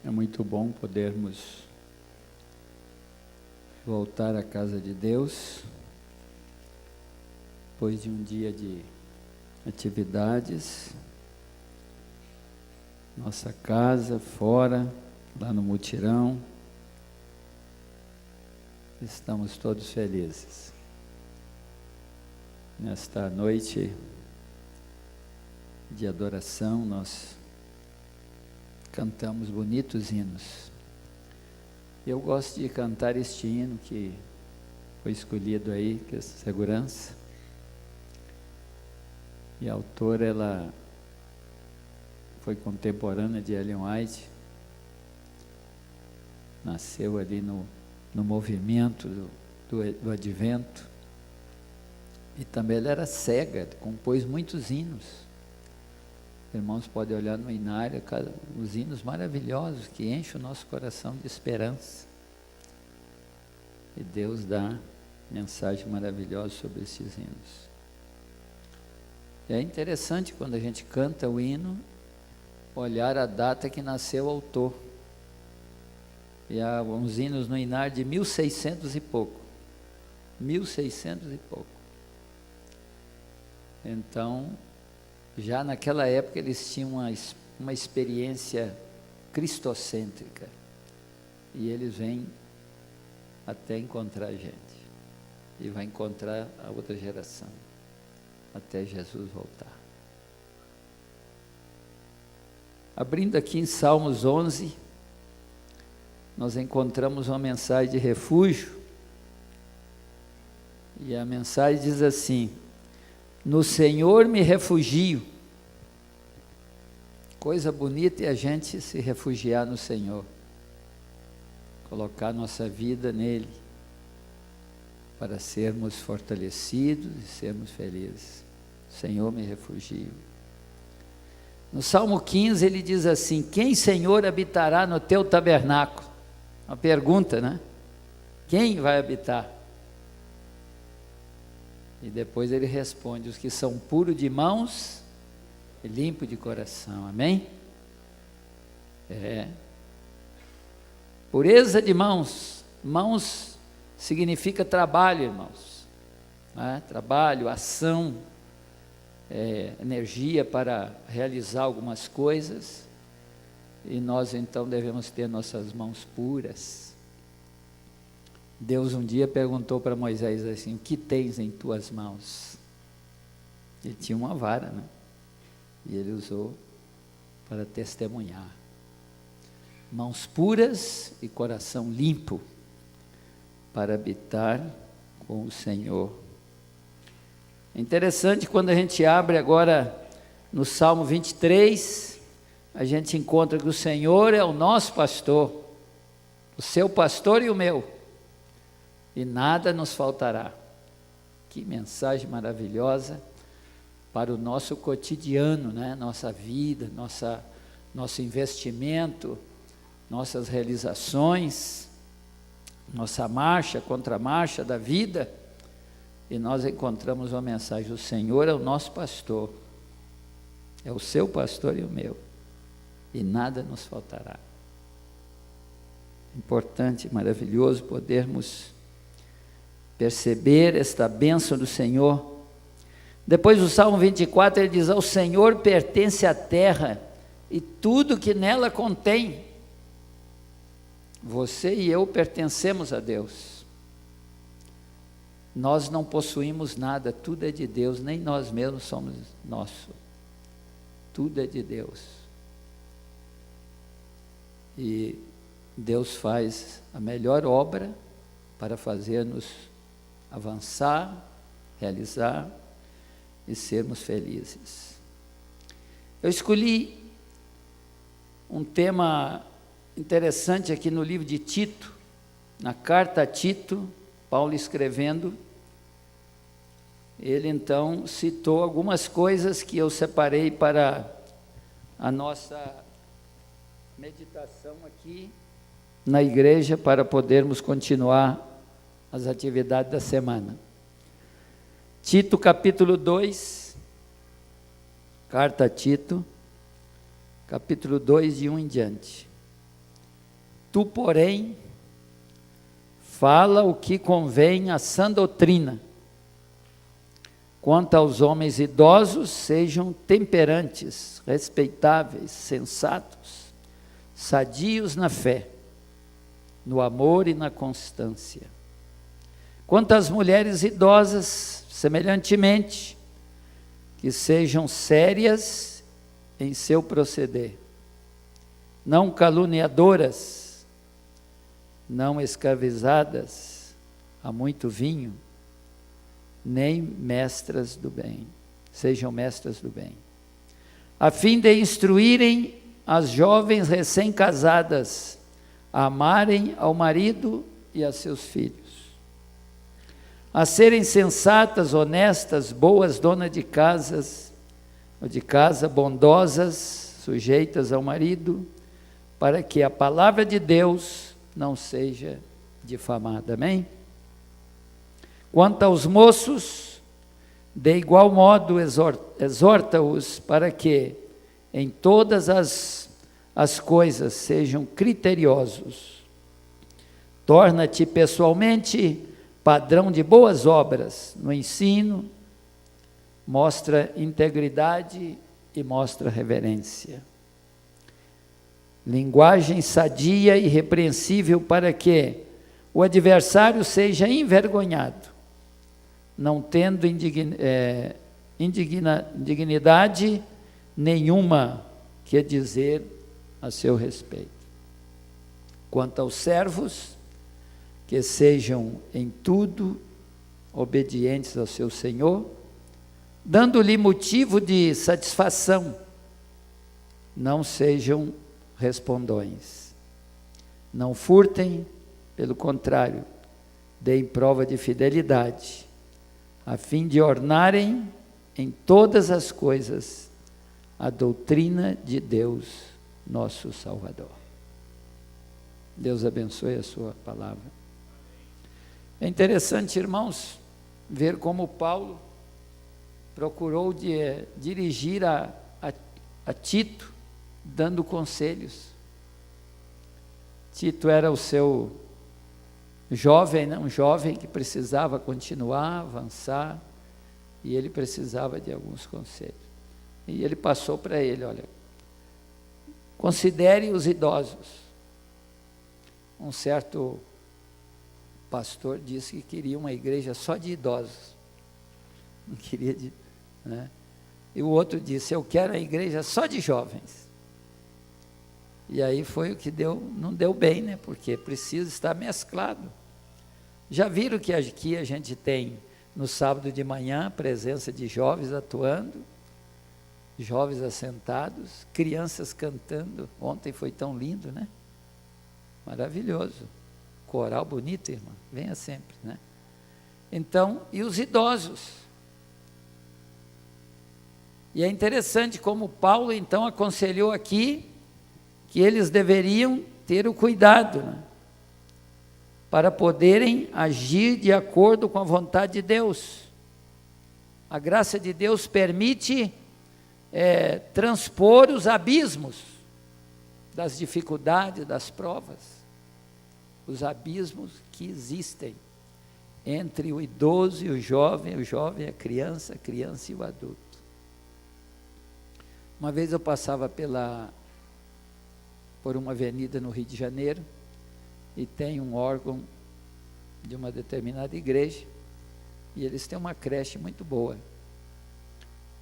É muito bom podermos voltar à casa de Deus, depois de um dia de atividades, nossa casa, fora, lá no mutirão. Estamos todos felizes. Nesta noite de adoração, nós cantamos bonitos hinos. Eu gosto de cantar este hino que foi escolhido aí, que é Segurança. E a autora, ela foi contemporânea de Ellen White, nasceu ali no movimento do Advento, e também ela era cega, compôs muitos hinos. Irmãos, podem olhar no inário, os hinos maravilhosos que enchem o nosso coração de esperança. E Deus dá mensagem maravilhosa sobre esses hinos. E é interessante quando a gente canta o hino, olhar a data que nasceu o autor. E há uns hinos no inário de 1600 e pouco. 1600 e pouco. Então, já naquela época eles tinham uma experiência cristocêntrica, e eles vêm até encontrar a gente, e vai encontrar a outra geração, até Jesus voltar. Abrindo aqui em Salmos 11, nós encontramos uma mensagem de refúgio, e a mensagem diz assim: no Senhor me refugio. Coisa bonita é a gente se refugiar no Senhor, colocar nossa vida nele, para sermos fortalecidos e sermos felizes. Senhor, me refugio. No Salmo 15 ele diz assim: quem, Senhor, habitará no teu tabernáculo? Uma pergunta, né? Quem vai habitar? E depois ele responde: os que são puros de mãos e limpos de coração. Amém? Pureza de mãos. Mãos significa trabalho, irmãos. Trabalho, ação, energia para realizar algumas coisas. E nós então devemos ter nossas mãos puras. Deus um dia perguntou para Moisés assim: o que tens em tuas mãos? Ele tinha uma vara, né? E ele usou para testemunhar. Mãos puras e coração limpo, para habitar com o Senhor. É interessante quando a gente abre agora no Salmo 23, a gente encontra que o Senhor é o nosso pastor, o seu pastor e o meu, e nada nos faltará. Que mensagem maravilhosa para o nosso cotidiano, né? Nossa vida, nosso investimento, nossas realizações, nossa marcha, contramarcha da vida. E nós encontramos uma mensagem: o Senhor é o nosso pastor, é o seu pastor e o meu, e nada nos faltará. Importante, maravilhoso podermos perceber esta bênção do Senhor. Depois do Salmo 24 ele diz: ao Senhor pertence a terra e tudo que nela contém. Você e eu pertencemos a Deus. Nós não possuímos nada, tudo é de Deus, nem nós mesmos somos nosso. Tudo é de Deus. E Deus faz a melhor obra para fazer-nos avançar, realizar e sermos felizes. Eu escolhi um tema interessante aqui no livro de Tito, na carta a Tito, Paulo escrevendo. Ele então citou algumas coisas que eu separei para a nossa meditação aqui na igreja, para podermos continuar as atividades da semana. Tito capítulo 2, carta a Tito, capítulo 2, de 1 em diante. Tu, porém, fala o que convém à sã doutrina. Quanto aos homens idosos, sejam temperantes, respeitáveis, sensatos, sadios na fé, no amor e na constância. Quanto às mulheres idosas, semelhantemente, que sejam sérias em seu proceder, não caluniadoras, não escravizadas a muito vinho, nem mestras do bem, sejam mestras do bem, a fim de instruírem as jovens recém-casadas a amarem ao marido e a seus filhos, a serem sensatas, honestas, boas donas de casa, bondosas, sujeitas ao marido, para que a palavra de Deus não seja difamada. Amém? Quanto aos moços, de igual modo exorta-os para que em todas as coisas sejam criteriosos. Torna-te pessoalmente padrão de boas obras no ensino, mostra integridade e mostra reverência. Linguagem sadia e repreensível para que o adversário seja envergonhado, não tendo indignidade nenhuma que dizer a seu respeito. Quanto aos servos, que sejam em tudo obedientes ao seu Senhor, dando-lhe motivo de satisfação, não sejam respondões, não furtem, pelo contrário, deem prova de fidelidade, a fim de ornarem em todas as coisas a doutrina de Deus, nosso Salvador. Deus abençoe a sua palavra. É interessante, irmãos, ver como Paulo procurou dirigir a Tito, dando conselhos. Tito era o seu jovem, um jovem que precisava continuar, avançar, e ele precisava de alguns conselhos. E ele passou para ele: olha, considere os idosos. Um certo pastor disse que queria uma igreja só de idosos, não queria né? E o outro disse: eu quero a igreja só de jovens. E aí foi o que não deu bem, né? Porque precisa estar mesclado. Já viram que aqui a gente tem no sábado de manhã a presença de jovens atuando, jovens assentados, crianças cantando. Ontem foi tão lindo, né? Maravilhoso. Coral bonito, irmã. Venha sempre, né? Então, e os idosos? E é interessante como Paulo então aconselhou aqui que eles deveriam ter o cuidado, né, para poderem agir de acordo com a vontade de Deus. A graça de Deus permite transpor os abismos das dificuldades, das provas, os abismos que existem entre o idoso e o jovem a criança e o adulto. Uma vez eu passava por uma avenida no Rio de Janeiro, e tem um órgão de uma determinada igreja, e eles têm uma creche muito boa.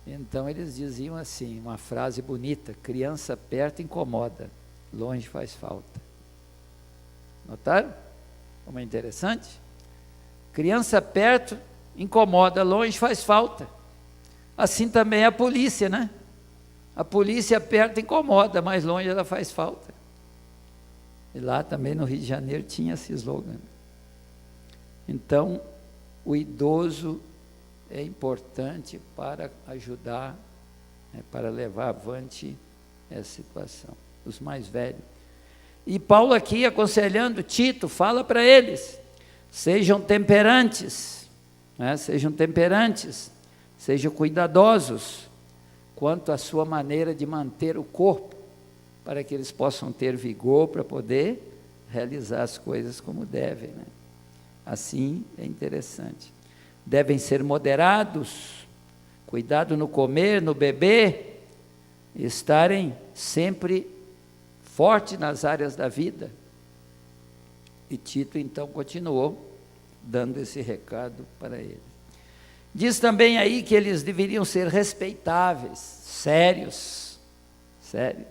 Então eles diziam assim, uma frase bonita: criança perto incomoda, longe faz falta. Notaram? Como é interessante? Criança perto incomoda, longe faz falta. Assim também é a polícia, né? A polícia perto incomoda, mas longe ela faz falta. E lá também no Rio de Janeiro tinha esse slogan. Então, o idoso é importante para ajudar, para levar avante essa situação. Os mais velhos. E Paulo aqui aconselhando Tito, fala para eles: sejam temperantes, sejam cuidadosos quanto à sua maneira de manter o corpo, para que eles possam ter vigor para poder realizar as coisas como devem, né? Assim é interessante. Devem ser moderados, cuidado no comer, no beber, estarem sempre fortes nas áreas da vida. E Tito então continuou dando esse recado para ele. Diz também aí que eles deveriam ser respeitáveis, sérios. Sério.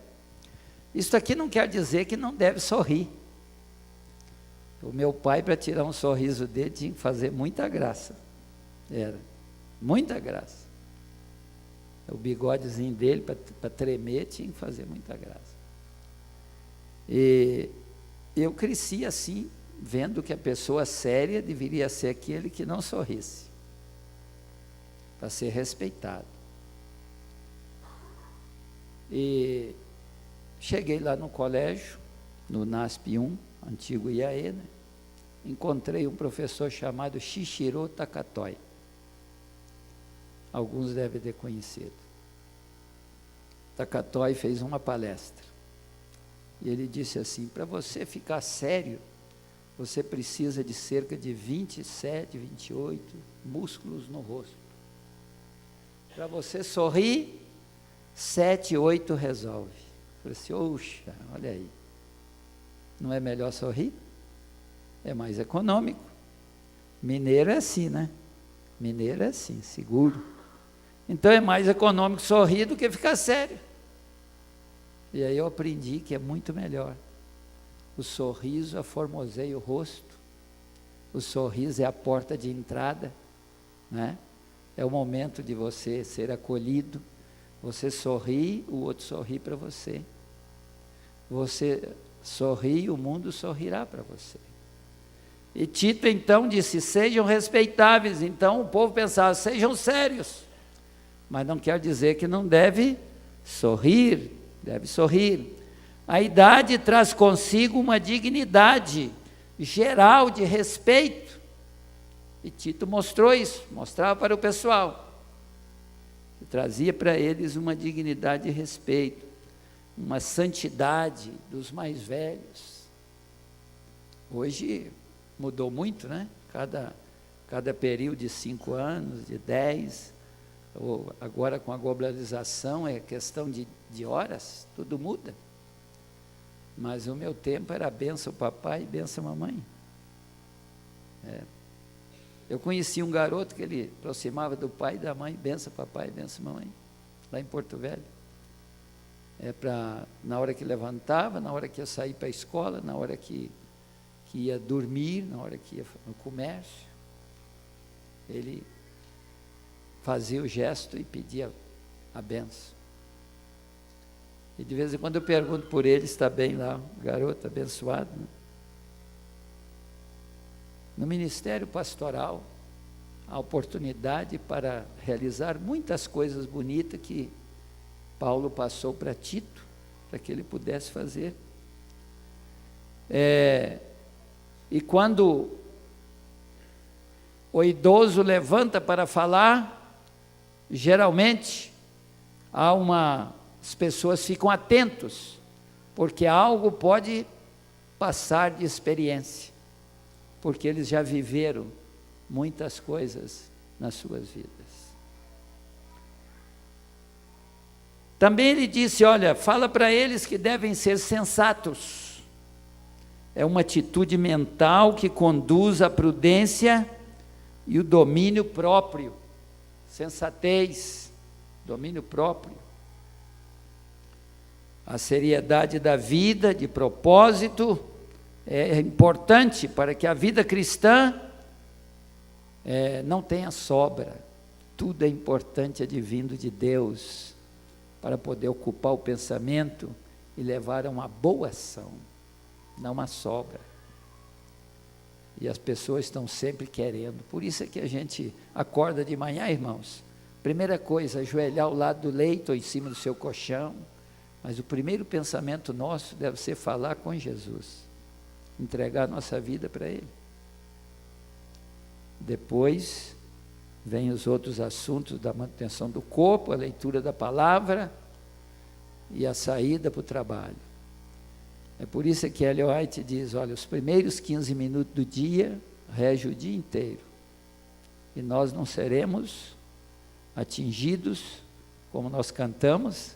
Isso aqui não quer dizer que não deve sorrir. O meu pai, para tirar um sorriso dele, tinha que fazer muita graça. Era, muita graça. O bigodezinho dele, para tremer, tinha que fazer muita graça. E eu cresci assim, vendo que a pessoa séria deveria ser aquele que não sorrisse, para ser respeitado. E cheguei lá no colégio, no NASP 1, antigo IAE, né? Encontrei um professor chamado Shichiro Takatoy. Alguns devem ter conhecido. Takatoy fez uma palestra. E ele disse assim: para você ficar sério, você precisa de cerca de 27, 28 músculos no rosto. Para você sorrir, 7, 8 resolve. Eu falei assim: oxa, olha aí. Não é melhor sorrir? É mais econômico. Mineiro é assim, né? Mineiro é assim, seguro. Então é mais econômico sorrir do que ficar sério. E aí eu aprendi que é muito melhor. O sorriso aformoseia o rosto. O sorriso é a porta de entrada, né? É o momento de você ser acolhido. Você sorri, o outro sorri para você. Você sorri, o mundo sorrirá para você. E Tito então disse: sejam respeitáveis. Então o povo pensava: sejam sérios. Mas não quer dizer que não deve sorrir, deve sorrir. A idade traz consigo uma dignidade geral de respeito. E Tito mostrou isso, mostrava para o pessoal. E trazia para eles uma dignidade de respeito, uma santidade dos mais velhos. Hoje mudou muito, né? Cada período de 5 anos, de 10, ou agora com a globalização é questão de horas, tudo muda. Mas o meu tempo era benção papai e benção mamãe. Eu conheci um garoto que ele aproximava do pai e da mãe, benção papai e benção mamãe, lá em Porto Velho. Na hora que levantava, na hora que ia sair para a escola, na hora que ia dormir, na hora que ia no comércio, ele fazia o gesto e pedia a benção. E de vez em quando eu pergunto por ele, está bem lá, o garoto abençoado, né? No ministério pastoral, há oportunidade para realizar muitas coisas bonitas que Paulo passou para Tito, para que ele pudesse fazer. E quando o idoso levanta para falar, geralmente as pessoas ficam atentos, porque algo pode passar de experiência, porque eles já viveram muitas coisas nas suas vidas. Também ele disse: olha, fala para eles que devem ser sensatos. É uma atitude mental que conduz à prudência e o domínio próprio. Sensatez, domínio próprio. A seriedade da vida, de propósito, é importante para que a vida cristã não tenha sobra. Tudo é importante, advindo de Deus, para poder ocupar o pensamento e levar a uma boa ação, não uma sobra. E as pessoas estão sempre querendo. Por isso é que a gente acorda de manhã, irmãos. Primeira coisa, ajoelhar ao lado do leito ou em cima do seu colchão. Mas o primeiro pensamento nosso deve ser falar com Jesus, entregar a nossa vida para Ele. Depois vem os outros assuntos da manutenção do corpo, a leitura da palavra e a saída para o trabalho. É por isso que Ellen White diz, olha, os primeiros 15 minutos do dia rege o dia inteiro. E nós não seremos atingidos, como nós cantamos,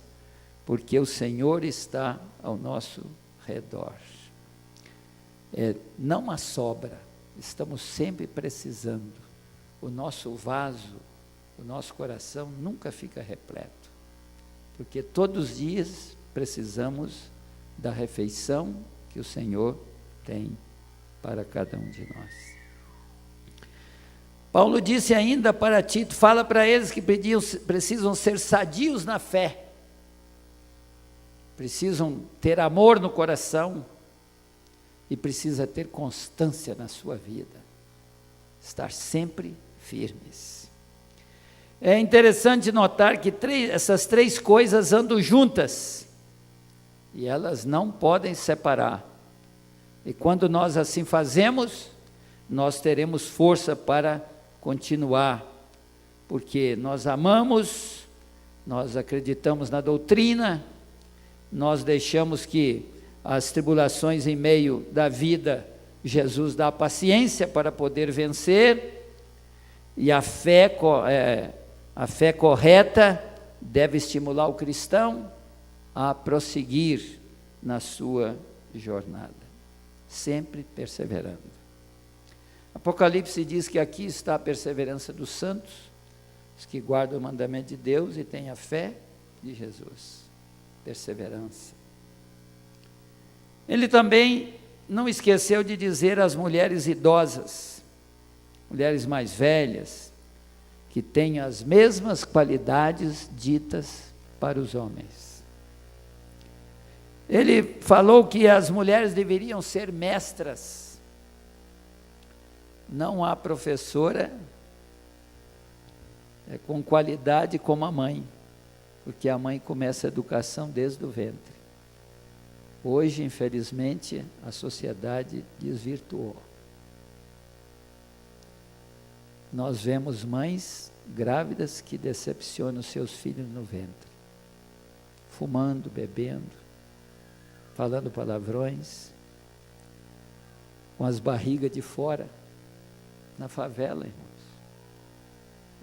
porque o Senhor está ao nosso redor. Não há sobra, estamos sempre precisando. O nosso vaso, o nosso coração nunca fica repleto, porque todos os dias precisamos da refeição que o Senhor tem para cada um de nós. Paulo disse ainda para Tito, fala para eles que precisam ser sadios na fé, precisam ter amor no coração e precisa ter constância na sua vida, estar sempre firmes. É interessante notar que essas três coisas andam juntas e elas não podem separar. E quando nós assim fazemos, nós teremos força para continuar, porque nós amamos, nós acreditamos na doutrina, nós deixamos que as tribulações em meio da vida, Jesus dá paciência para poder vencer, e a fé correta deve estimular o cristão a prosseguir na sua jornada, sempre perseverando. Apocalipse diz que aqui está a perseverança dos santos, os que guardam o mandamento de Deus e têm a fé de Jesus. Perseverança. Ele também não esqueceu de dizer às mulheres idosas, mulheres mais velhas, que têm as mesmas qualidades ditas para os homens. Ele falou que as mulheres deveriam ser mestras. Não há professora com qualidade como a mãe, porque a mãe começa a educação desde o ventre. Hoje, infelizmente, a sociedade desvirtuou. Nós vemos mães grávidas que decepcionam seus filhos no ventre, fumando, bebendo, falando palavrões, com as barrigas de fora, na favela, irmãos.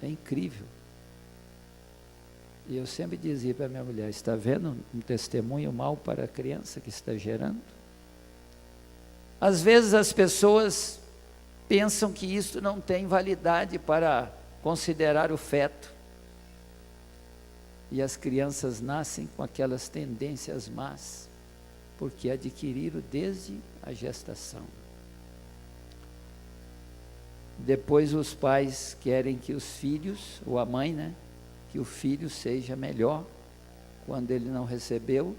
É incrível. E eu sempre dizia para minha mulher, está vendo um testemunho mau para a criança que está gerando? Às vezes as pessoas pensam que isso não tem validade para considerar o feto. E as crianças nascem com aquelas tendências más, porque adquiriram desde a gestação. Depois os pais querem que os filhos, ou a mãe, que o filho seja melhor, quando ele não recebeu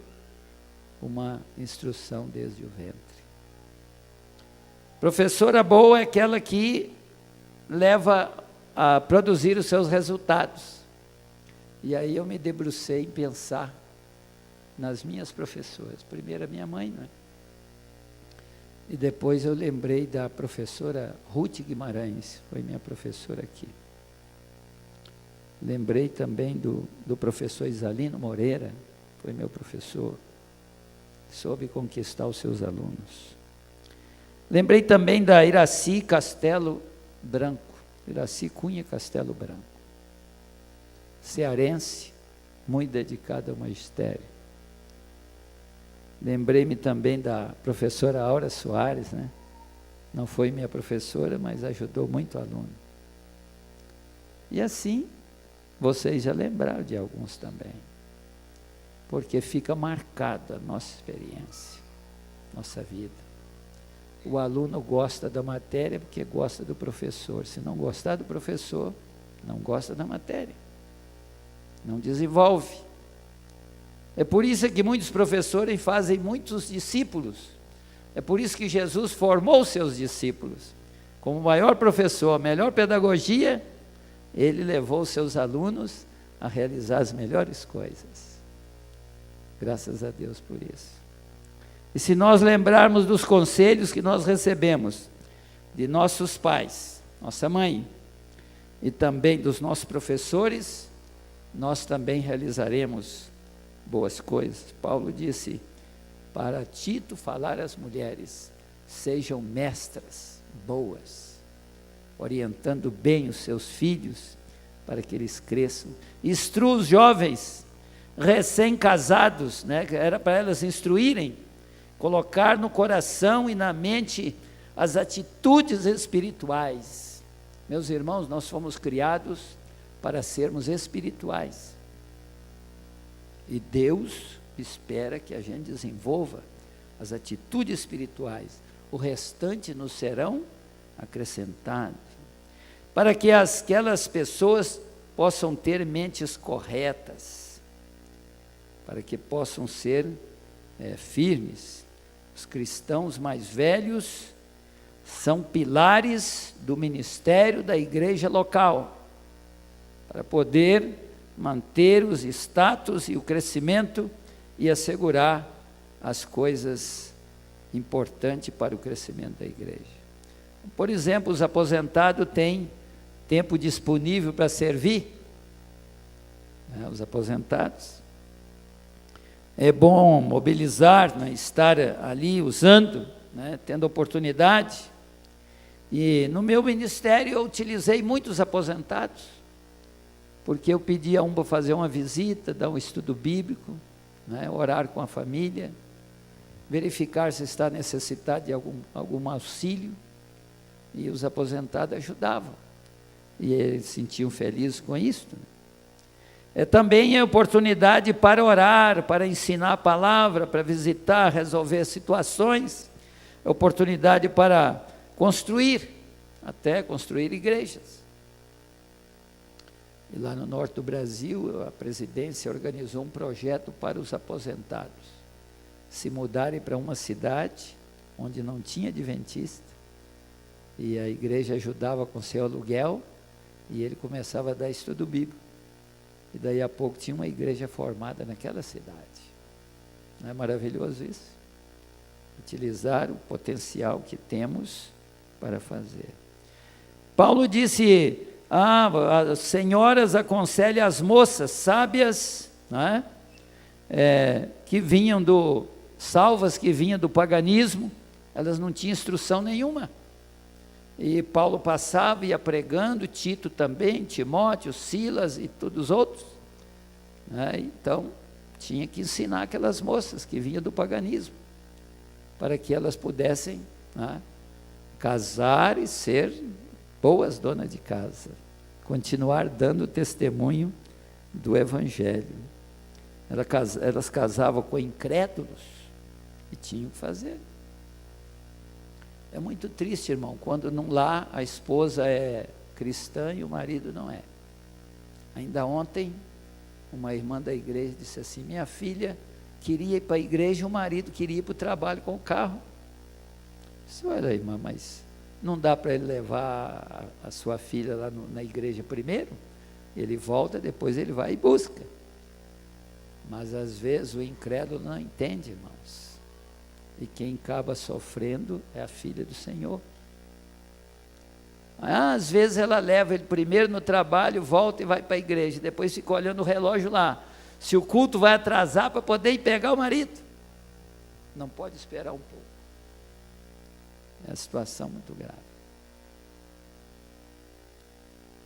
uma instrução desde o ventre. Professora boa é aquela que leva a produzir os seus resultados. E aí eu me debrucei em pensar nas minhas professoras. Primeiro a minha mãe, E depois eu lembrei da professora Ruth Guimarães, foi minha professora aqui. Lembrei também do professor Isalino Moreira, foi meu professor, soube conquistar os seus alunos. Lembrei também da Iraci Castelo Branco, Iraci Cunha Castelo Branco, cearense, muito dedicada ao magistério. Lembrei-me também da professora Aura Soares, Não foi minha professora, mas ajudou muito o aluno. E assim, vocês já lembraram de alguns também. Porque fica marcada a nossa experiência, nossa vida. O aluno gosta da matéria porque gosta do professor. Se não gostar do professor, não gosta da matéria. Não desenvolve. É por isso que muitos professores fazem muitos discípulos. É por isso que Jesus formou seus discípulos. Como o maior professor, a melhor pedagogia, ele levou seus alunos a realizar as melhores coisas. Graças a Deus por isso. E se nós lembrarmos dos conselhos que nós recebemos de nossos pais, nossa mãe, e também dos nossos professores, nós também realizaremos boas coisas. Paulo disse para Tito falar às mulheres: sejam mestras boas, orientando bem os seus filhos, para que eles cresçam. Instrua os jovens recém-casados, né? Era para elas instruírem, colocar no coração e na mente as atitudes espirituais. Meus irmãos, nós fomos criados para sermos espirituais, e Deus espera que a gente desenvolva as atitudes espirituais. O restante nos serão acrescentados, para que aquelas pessoas possam ter mentes corretas, para que possam ser firmes. Os cristãos mais velhos são pilares do ministério da igreja local, para poder manter os status e o crescimento e assegurar as coisas importantes para o crescimento da igreja. Por exemplo, os aposentados têm tempo disponível para servir, né? Os aposentados, é bom mobilizar, né? Estar ali usando, né? Tendo oportunidade. E no meu ministério eu utilizei muitos aposentados, porque eu pedi a um para fazer uma visita, dar um estudo bíblico, né? Orar com a família, verificar se está necessitado de algum auxílio, e os aposentados ajudavam, e eles se sentiam felizes com isso. Também é oportunidade para orar, para ensinar a palavra, para visitar, resolver situações, é oportunidade para construir, até construir igrejas. E lá no norte do Brasil, a presidência organizou um projeto para os aposentados se mudarem para uma cidade onde não tinha adventista, e a igreja ajudava com seu aluguel, e ele começava a dar estudo bíblico, e daí a pouco tinha uma igreja formada naquela cidade. Não é maravilhoso isso? Utilizar o potencial que temos para fazer. Paulo disse: as senhoras aconselhem as moças sábias, não é? Que vinham salvas que vinham do paganismo, elas não tinham instrução nenhuma. E Paulo passava, ia pregando, Tito também, Timóteo, Silas e todos os outros, né? Então, tinha que ensinar aquelas moças que vinham do paganismo, para que elas pudessem, né, casar e ser boas donas de casa, continuar dando testemunho do Evangelho. Elas casavam com incrédulos e tinham que fazer. É muito triste, irmão, quando lá a esposa é cristã e o marido não é. Ainda ontem, uma irmã da igreja disse assim: minha filha queria ir para a igreja e o marido queria ir para o trabalho com o carro. Eu disse: olha, irmã, mas não dá para ele levar a sua filha lá na igreja primeiro? Ele volta, depois ele vai e busca. Mas às vezes o incrédulo não entende, irmãos. E quem acaba sofrendo é a filha do Senhor. Às vezes ela leva ele primeiro no trabalho, volta e vai para a igreja, depois fica olhando o relógio lá, se o culto vai atrasar para poder ir pegar o marido. Não pode esperar um pouco. É uma situação muito grave.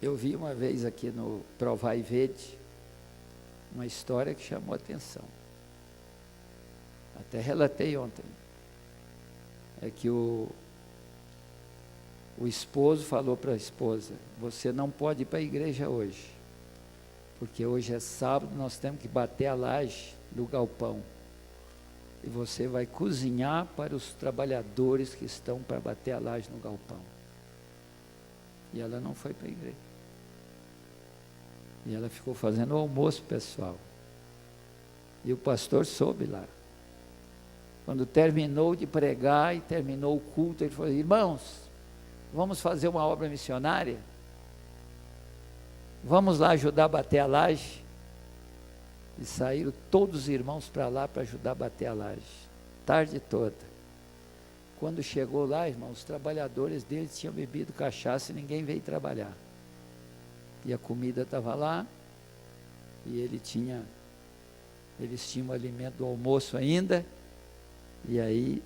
Eu vi uma vez aqui no Provai Vede uma história que chamou a atenção. Até relatei ontem. É que o esposo falou para a esposa: você não pode ir para a igreja hoje, porque hoje é sábado, nós temos que bater a laje do galpão, e você vai cozinhar para os trabalhadores que estão para bater a laje no galpão. E ela não foi para a igreja, e ela ficou fazendo o almoço pessoal, e o pastor soube lá. Quando terminou de pregar e terminou o culto, ele falou: irmãos, vamos fazer uma obra missionária? Vamos lá ajudar a bater a laje? E saíram todos os irmãos para lá para ajudar a bater a laje, tarde toda. Quando chegou lá, irmãos, os trabalhadores deles tinham bebido cachaça e ninguém veio trabalhar. E a comida estava lá, e eles tinham o alimento do almoço ainda, E aí,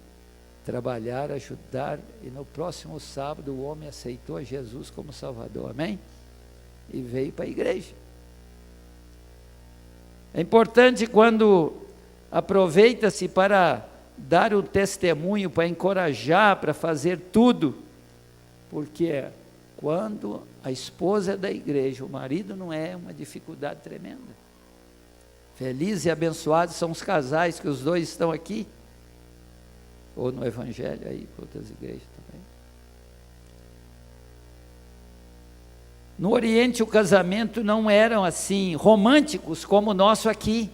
trabalhar, ajudar, e no próximo sábado o homem aceitou a Jesus como Salvador, amém? E veio para a igreja. É importante quando aproveita-se para dar um testemunho, para encorajar, para fazer tudo, porque quando a esposa é da igreja, o marido não é, uma dificuldade tremenda. Felizes e abençoados são os casais que os dois estão aqui, ou no evangelho aí, para outras igrejas também. No Oriente o casamento não eram assim românticos como o nosso aqui,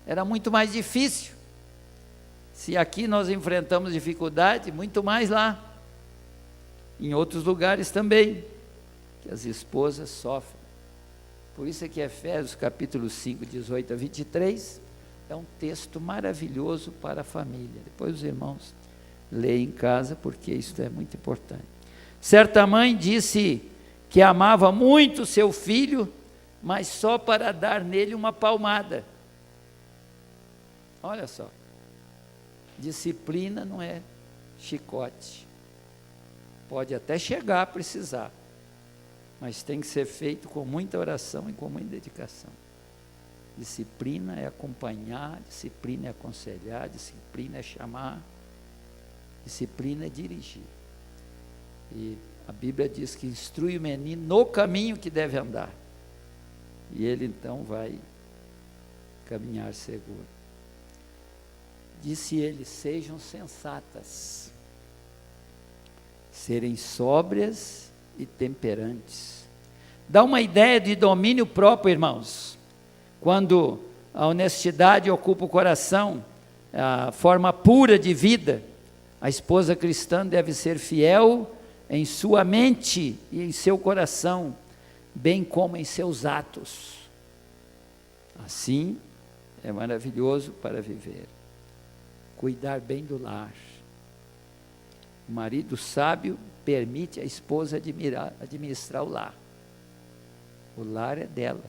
era muito mais difícil. Se aqui nós enfrentamos dificuldade, muito mais lá, em outros lugares também, que as esposas sofrem. Por isso é que Efésios capítulo 5, 18 a 23, é um texto maravilhoso para a família. Depois os irmãos leem em casa, porque isso é muito importante. Certa mãe disse que amava muito seu filho, mas só para dar nele uma palmada. Olha só, disciplina não é chicote. Pode até chegar a precisar, mas tem que ser feito com muita oração e com muita dedicação. Disciplina é acompanhar, disciplina é aconselhar, disciplina é chamar, disciplina é dirigir. E a Bíblia diz que instrui o menino no caminho que deve andar, e ele então vai caminhar seguro. Disse ele: sejam sensatas, serem sóbrias e temperantes. Dá uma ideia de domínio próprio, irmãos. Quando a honestidade ocupa o coração, a forma pura de vida, a esposa cristã deve ser fiel em sua mente e em seu coração, bem como em seus atos. Assim é maravilhoso para viver. Cuidar bem do lar. O marido sábio permite a esposa administrar o lar. O lar é dela.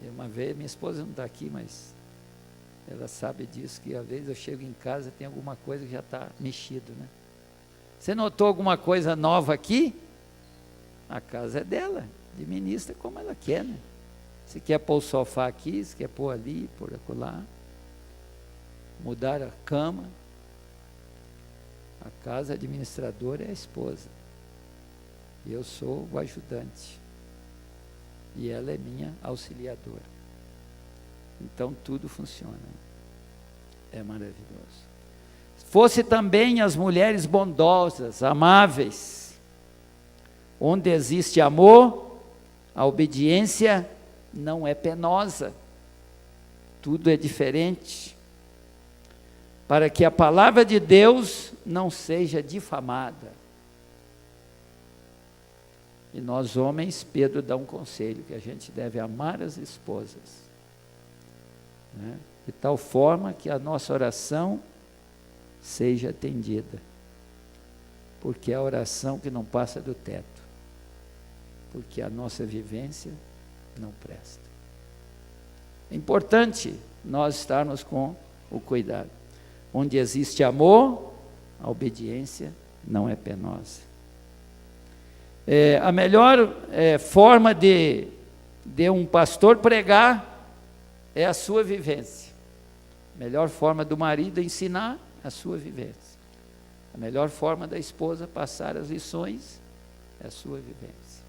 E uma vez, minha esposa não está aqui, mas ela sabe disso, que às vezes eu chego em casa e tem alguma coisa que já está mexido, né? Você notou alguma coisa nova aqui? A casa é dela, administra como ela quer, né? Se quer pôr o sofá aqui, se quer pôr ali, pôr acolá, mudar a cama. A casa administradora é a esposa, e eu sou o ajudante, e ela é minha auxiliadora. Então tudo funciona, é maravilhoso. Fosse também as mulheres bondosas, amáveis, onde existe amor, a obediência não é penosa, tudo é diferente, para que a palavra de Deus não seja difamada. E nós homens, Pedro dá um conselho, que a gente deve amar as esposas, né? De tal forma que a nossa oração seja atendida, porque é a oração que não passa do teto, porque a nossa vivência não presta. É importante nós estarmos com o cuidado. Onde existe amor, a obediência não é penosa. A melhor forma de um pastor pregar é a sua vivência. A melhor forma do marido ensinar a sua vivência. A melhor forma da esposa passar as lições é a sua vivência.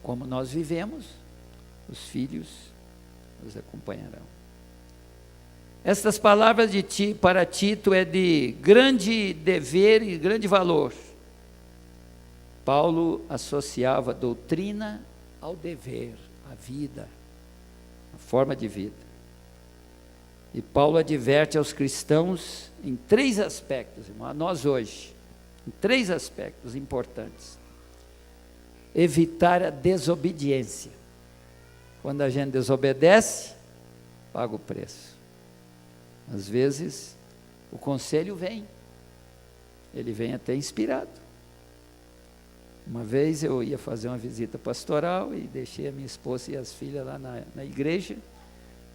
Como nós vivemos, os filhos nos acompanharão. Estas palavras para Tito é de grande dever e grande valor. Paulo associava a doutrina ao dever, à vida, à forma de vida. E Paulo adverte aos cristãos em 3 aspectos, irmão, a nós hoje, em 3 aspectos importantes. Evitar a desobediência. Quando a gente desobedece, paga o preço. Às vezes, o conselho vem, ele vem até inspirado. Uma vez eu ia fazer uma visita pastoral e deixei a minha esposa e as filhas lá na igreja,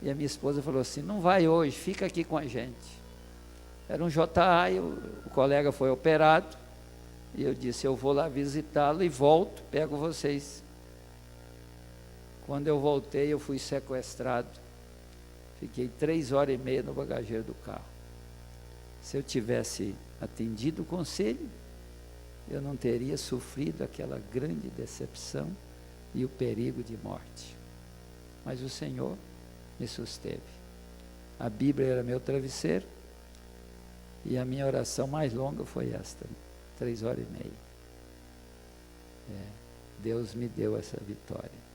E a minha esposa falou assim, não vai hoje, fica aqui com a gente. Era um JA, e o colega foi operado, e eu disse, eu vou lá visitá-lo e volto, pego vocês. Quando eu voltei, eu fui sequestrado. Fiquei 3h30 no bagageiro do carro. Se eu tivesse atendido o conselho, eu não teria sofrido aquela grande decepção e o perigo de morte. Mas o Senhor me susteve. A Bíblia era meu travesseiro, e a minha oração mais longa foi esta, 3h30. Deus me deu essa vitória.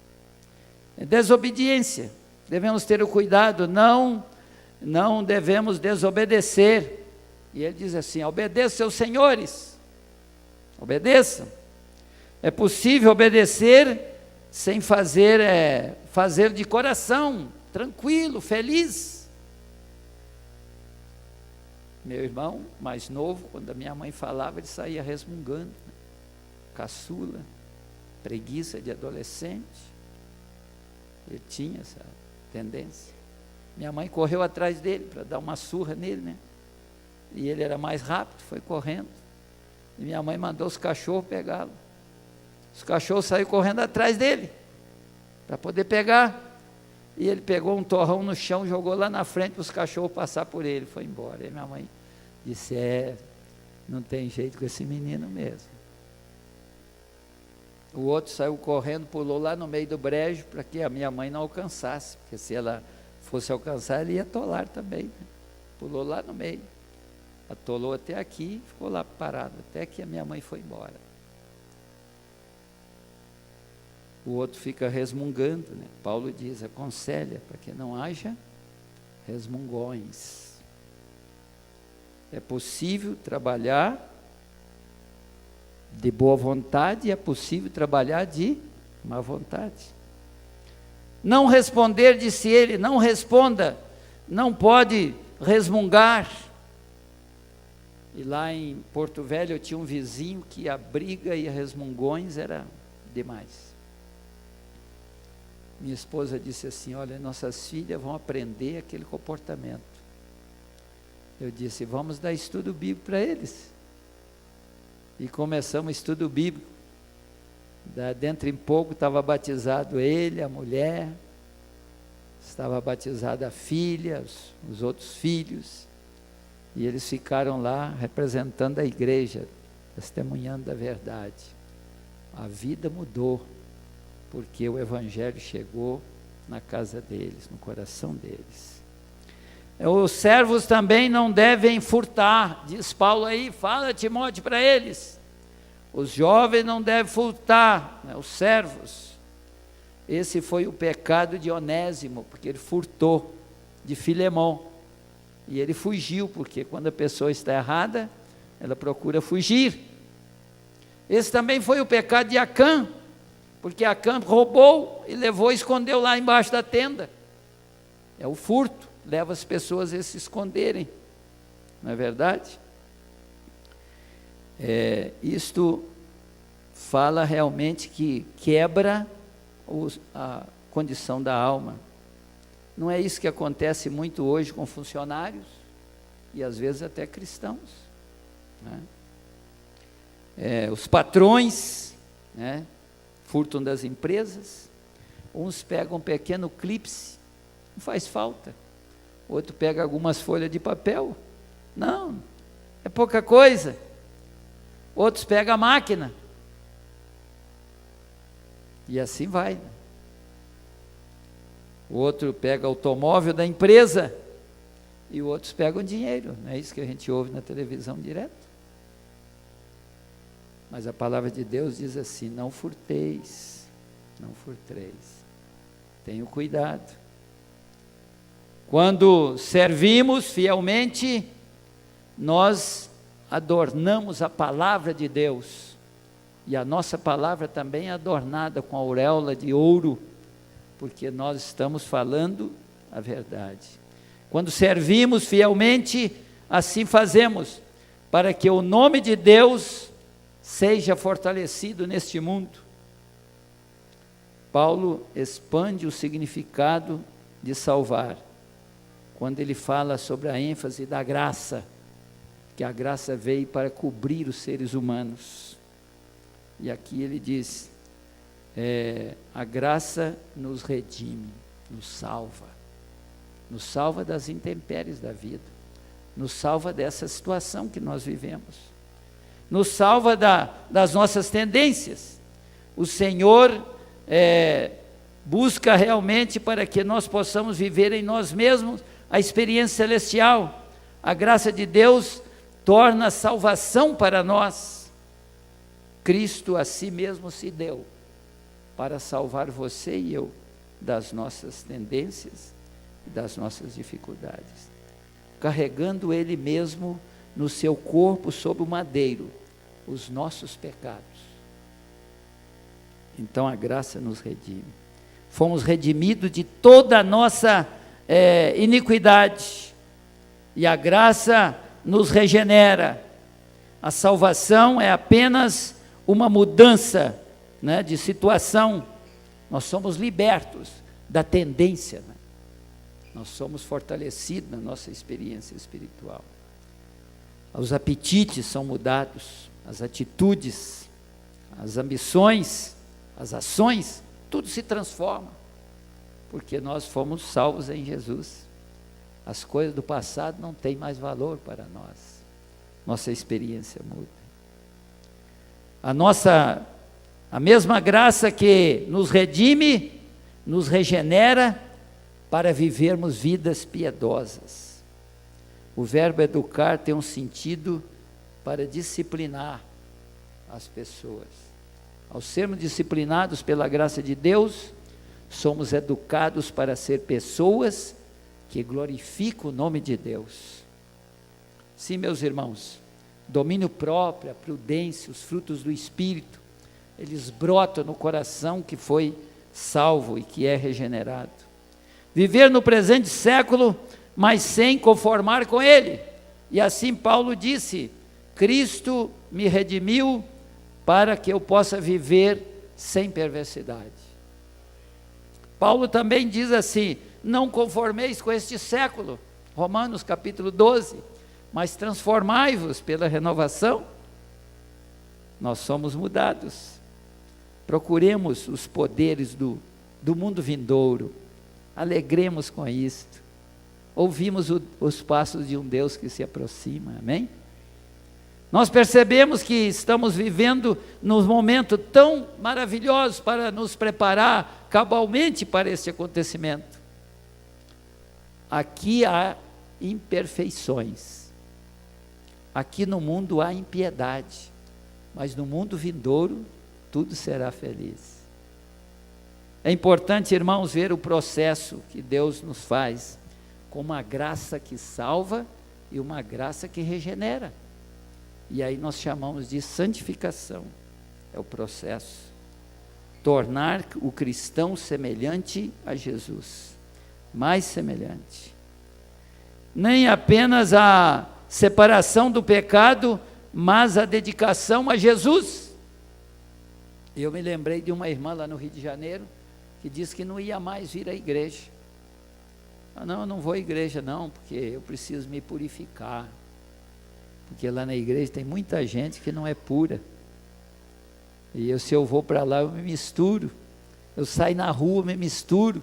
Desobediência, devemos ter o cuidado, não devemos desobedecer. E ele diz assim, obedeçam seus senhores, obedeçam. É possível obedecer sem fazer de coração, tranquilo, feliz. Meu irmão mais novo, quando a minha mãe falava, ele saía resmungando, né? Caçula, preguiça de adolescente. Ele tinha essa tendência. Minha mãe correu atrás dele para dar uma surra nele, né? E ele era mais rápido, foi correndo. E minha mãe mandou os cachorros pegá-lo. Os cachorros saíram correndo atrás dele, para poder pegar. E ele pegou um torrão no chão, jogou lá na frente para os cachorros passar por ele, foi embora. E minha mãe disse, não tem jeito com esse menino mesmo. O outro saiu correndo, pulou lá no meio do brejo, para que a minha mãe não alcançasse, porque se ela fosse alcançar, ele ia atolar também, né? Pulou lá no meio, atolou até aqui, ficou lá parado, até que a minha mãe foi embora. O outro fica resmungando, né? Paulo diz, aconselha para que não haja resmungões. É possível trabalhar de boa vontade, é possível trabalhar de má vontade. Não responder, disse ele, não responda, não pode resmungar. E lá em Porto Velho eu tinha um vizinho que a briga e a resmungões era demais. Minha esposa disse assim, olha, nossas filhas vão aprender aquele comportamento. Eu disse, vamos dar estudo bíblico para eles. E começamos o estudo bíblico. Dentro em pouco estava batizado ele, a mulher, estava batizada a filha, os outros filhos. E eles ficaram lá representando a igreja, testemunhando da verdade. A vida mudou, porque o Evangelho chegou na casa deles, no coração deles. Os servos também não devem furtar, diz Paulo aí, fala Timóteo para eles. Os jovens não devem furtar, né, os servos. Esse foi o pecado de Onésimo, porque ele furtou de Filemão. E ele fugiu, porque quando a pessoa está errada, ela procura fugir. Esse também foi o pecado de Acã, porque Acã roubou e levou e escondeu lá embaixo da tenda. É o furto, leva as pessoas a se esconderem, não é verdade? Isto fala realmente que quebra a condição da alma. Não é isso que acontece muito hoje com funcionários, e às vezes até cristãos, né? Os patrões, né, furtam das empresas, uns pegam um pequeno clipe, não faz falta, outro pega algumas folhas de papel, não, é pouca coisa, outros pegam a máquina, e assim vai, o outro pega o automóvel da empresa, e outros pegam dinheiro, não é isso que a gente ouve na televisão direto? Mas a palavra de Deus diz assim, não furteis, não furteis, tenham cuidado. Quando servimos fielmente, nós adornamos a palavra de Deus, e a nossa palavra também é adornada com a auréola de ouro, porque nós estamos falando a verdade. Quando servimos fielmente, assim fazemos, para que o nome de Deus seja fortalecido neste mundo. Paulo expande o significado de salvar, quando ele fala sobre a ênfase da graça, que a graça veio para cobrir os seres humanos. E aqui ele diz, a graça nos redime, nos salva das intempéries da vida, nos salva dessa situação que nós vivemos, nos salva das nossas tendências. O Senhor busca realmente para que nós possamos viver em nós mesmos a experiência celestial. A graça de Deus torna a salvação para nós. Cristo a si mesmo se deu para salvar você e eu das nossas tendências e das nossas dificuldades, carregando Ele mesmo no seu corpo sobre o madeiro os nossos pecados. Então a graça nos redime. Fomos redimidos de toda a nossa iniquidade, e a graça nos regenera. A salvação é apenas uma mudança, né, de situação. Nós somos libertos da tendência, né? Nós somos fortalecidos na nossa experiência espiritual. Os apetites são mudados, as atitudes, as ambições, as ações, tudo se transforma, porque nós fomos salvos em Jesus. As coisas do passado não têm mais valor para nós, nossa experiência muda. A mesma graça que nos redime, nos regenera para vivermos vidas piedosas. O verbo educar tem um sentido para disciplinar as pessoas. Ao sermos disciplinados pela graça de Deus, somos educados para ser pessoas que glorificam o nome de Deus. Sim, meus irmãos, domínio próprio, a prudência, os frutos do Espírito, eles brotam no coração que foi salvo e que é regenerado. Viver no presente século, mas sem conformar com ele. E assim Paulo disse, Cristo me redimiu para que eu possa viver sem perversidade. Paulo também diz assim, não conformeis com este século, Romanos capítulo 12, mas transformai-vos pela renovação. Nós somos mudados. Procuremos os poderes do mundo vindouro, alegremos com isto, ouvimos os passos de um Deus que se aproxima, amém? Nós percebemos que estamos vivendo num momento tão maravilhoso para nos preparar cabalmente para este acontecimento. Aqui há imperfeições, aqui no mundo há impiedade, mas no mundo vindouro tudo será feliz. É importante, irmãos, ver o processo que Deus nos faz, com uma graça que salva e uma graça que regenera. E aí nós chamamos de santificação, é o processo. Tornar o cristão semelhante a Jesus, mais semelhante. Nem apenas a separação do pecado, mas a dedicação a Jesus. Eu me lembrei de uma irmã lá no Rio de Janeiro, que disse que não ia mais vir à igreja. Não, eu não vou à igreja não, porque eu preciso me purificar. Porque lá na igreja tem muita gente que não é pura. E se eu vou para lá, eu me misturo. Eu saio na rua, eu me misturo.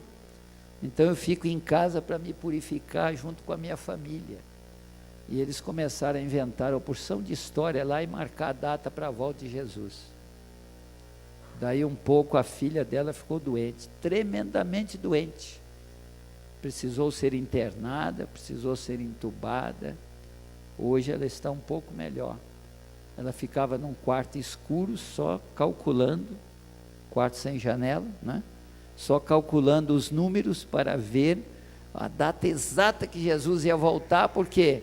Então eu fico em casa para me purificar junto com a minha família. E eles começaram a inventar uma porção de história lá e marcar a data para a volta de Jesus. Daí um pouco a filha dela ficou doente, tremendamente doente. Precisou ser internada, precisou ser entubada. Hoje ela está um pouco melhor. Ela ficava num quarto escuro, só calculando, quarto sem janela, né? Só calculando os números para ver a data exata que Jesus ia voltar, porque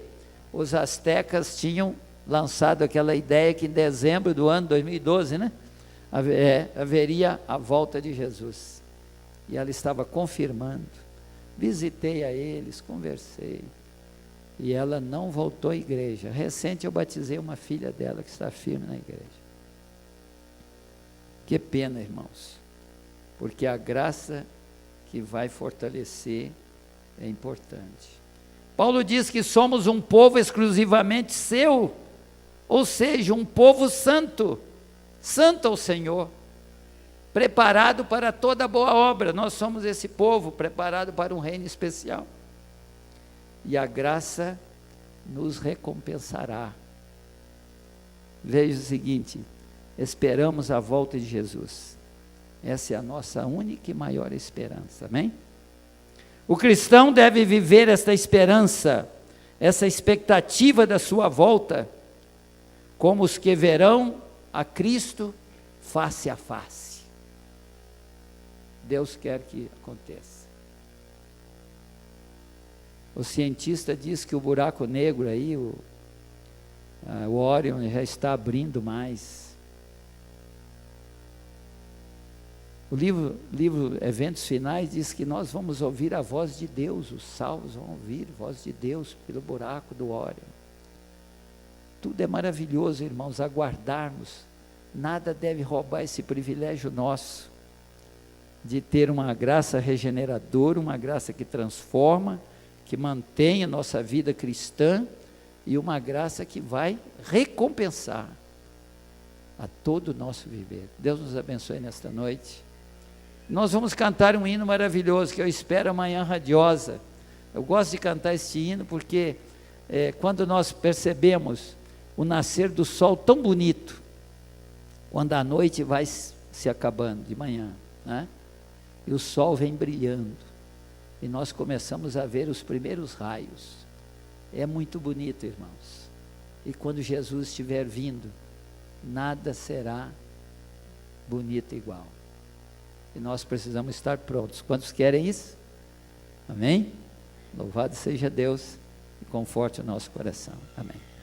os astecas tinham lançado aquela ideia que em dezembro do ano 2012, né? Haveria a volta de Jesus. E ela estava confirmando. Visitei a eles, conversei. E ela não voltou à igreja. Recente eu batizei uma filha dela que está firme na igreja. Que pena, irmãos. Porque a graça que vai fortalecer É importante. Paulo diz que somos um povo exclusivamente seu, ou seja, um povo santo, santo ao Senhor, preparado para toda boa obra. Nós somos esse povo preparado para um reino especial. E a graça nos recompensará. Veja o seguinte: esperamos a volta de Jesus. Essa é a nossa única e maior esperança, amém? O cristão deve viver esta esperança, essa expectativa da sua volta, como os que verão a Cristo face a face. Deus quer que aconteça. O cientista diz que o buraco negro aí, o Orion, já está abrindo mais. O livro Eventos Finais diz que nós vamos ouvir a voz de Deus, os salvos vão ouvir a voz de Deus pelo buraco do Orion. Tudo é maravilhoso, irmãos, aguardarmos. Nada deve roubar esse privilégio nosso, de ter uma graça regeneradora, uma graça que transforma, que mantém a nossa vida cristã, e uma graça que vai recompensar a todo o nosso viver. Deus nos abençoe nesta noite. Nós vamos cantar um hino maravilhoso, que eu espero amanhã radiosa. Eu gosto de cantar este hino, porque quando nós percebemos o nascer do sol tão bonito, quando a noite vai se acabando de manhã, né? E o sol vem brilhando, e nós começamos a ver os primeiros raios. É muito bonito, irmãos. E quando Jesus estiver vindo, nada será bonito igual. E nós precisamos estar prontos. Quantos querem isso? Amém? Louvado seja Deus, e conforte o nosso coração. Amém.